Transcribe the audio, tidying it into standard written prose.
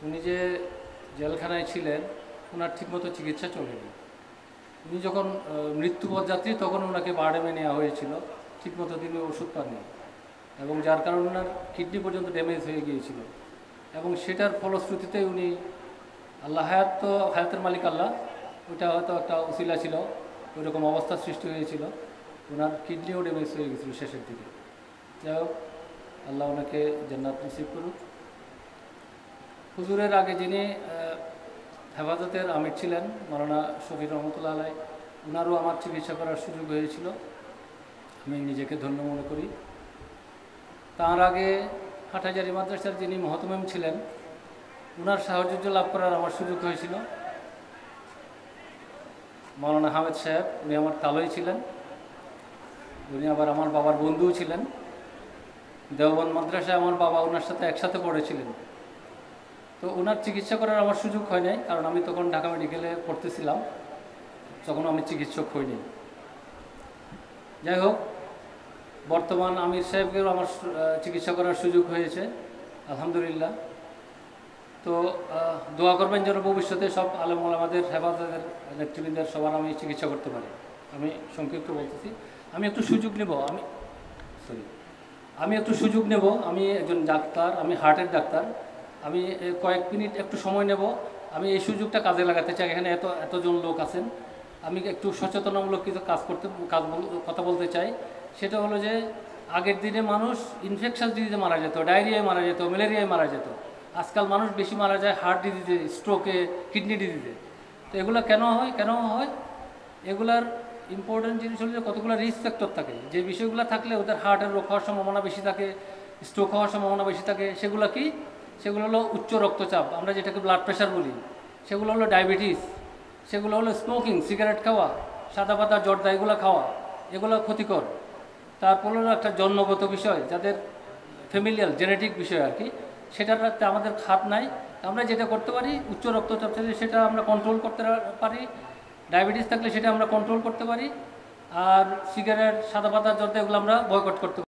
উনি যে জেলখানায় ছিলেন ওনার ঠিকমতো চিকিৎসা চলেনি। উনি যখন মৃত্যুপথযাত্রী তখন ওনাকে বারডেমে নেওয়া হয়েছিল, ঠিকমতো তিনি ওষুধ পাননি এবং যার কারণে ওনার কিডনি পর্যন্ত ড্যামেজ হয়ে গিয়েছিল এবং সেটার ফলশ্রুতিতে উনি আল্লাহ হায়াতের মালিক আল্লাহ, ওইটা হয়তো একটা উসিলা ছিল, ওইরকম অবস্থা সৃষ্টি হয়েছিল, ওনার কিডনিও ড্যামেজ হয়ে গেছিল শেষের দিকে। যাই হোক, আল্লাহ ওনাকে জান্নাত নসিব করুক। হুজুরের আগে যিনি হেফাজতের আমির ছিলেন মাওলানা শফি রহমতুল্লাহ আলাই, ওনারও আমার চিকিৎসা করার সুযোগ হয়েছিল, আমি নিজেকে ধন্য মনে করি। তার আগে হাটহাজারী মাদ্রাসার যিনি মহতমিম ছিলেন ওনার সাহায্য লাভ করার আমার সুযোগ হয়েছিল। মাওলানা হামেদ সাহেব, উনি আমার তালই ছিলেন, উনি আবার আমার বাবার বন্ধুও ছিলেন। দেওবন্দ মাদ্রাসায় আমার বাবা ওনার সাথে একসাথে পড়েছিলেন। তো ওনার চিকিৎসা করার আমার সুযোগ হয় নাই, কারণ আমি তখন ঢাকা মেডিকেলে পড়তেছিলাম, তখন আমি চিকিৎসক হইনি। যাই হোক, বর্তমান আমির সাহেবকেও আমার চিকিৎসা করার সুযোগ হয়েছে, আলহামদুলিল্লাহ। তো দোয়া করবেন যেন ভবিষ্যতে সব আলেম ওলামাদের হেফাজতের নেতৃবৃন্দের সবার আমি চিকিৎসা করতে পারি। আমি সংক্ষিপ্ত বলতেছি, আমি একটু সুযোগ নেব, আমি একটু সুযোগ নেব। আমি একজন ডাক্তার, আমি হার্টের ডাক্তার, আমি কয়েক মিনিট একটু সময় নেব। আমি এই সুযোগটা কাজে লাগাতে চাই। এখানে এতজন লোক আছেন, আমি একটু সচেতনামূলক কিছু কথা বলতে চাই। সেটা হলো যে আগের দিনে মানুষ ইনফেকশাস ডিজিজে মারা যেত, ডায়রিয়ায় মারা যেত, ম্যালেরিয়ায় মারা যেত। আজকাল মানুষ বেশি মারা যায় হার্ট ডিজিজে, স্ট্রোকে, কিডনি ডিজিজে। তো এগুলো কেন হয়? এগুলার ইম্পর্টেন্ট জিনিস হলো যে কতগুলো রিস্ক ফ্যাক্টর থাকে, যে বিষয়গুলো থাকলে ওদের হার্টের রোগ হওয়ার সম্ভাবনা বেশি থাকে, স্ট্রোক হওয়ার সম্ভাবনা বেশি থাকে। সেগুলো কি? সেগুলো হলো উচ্চ রক্তচাপ, আমরা যেটাকে ব্লাড প্রেশার বলি। সেগুলো হলো ডায়াবেটিস, সেগুলো হলো স্মোকিং, সিগারেট খাওয়া, সাদা পাতা জর্দা এগুলো খাওয়া, এগুলো ক্ষতিকর। তারপর হলো একটা জন্মগত বিষয়, যাদের ফ্যামিলিয়াল জেনেটিক বিষয় আর কি, সেটাতে আমাদের খাত নাই। আমরা যেটা করতে পারি, উচ্চ রক্তচাপ থাকলে সেটা আমরা কন্ট্রোল করতে পারি, ডায়াবেটিস থাকলে সেটা আমরা কন্ট্রোল করতে পারি, আর সিগারেট, সাদা পাতা জর্দা এগুলো আমরা বয়কট করতে পারি।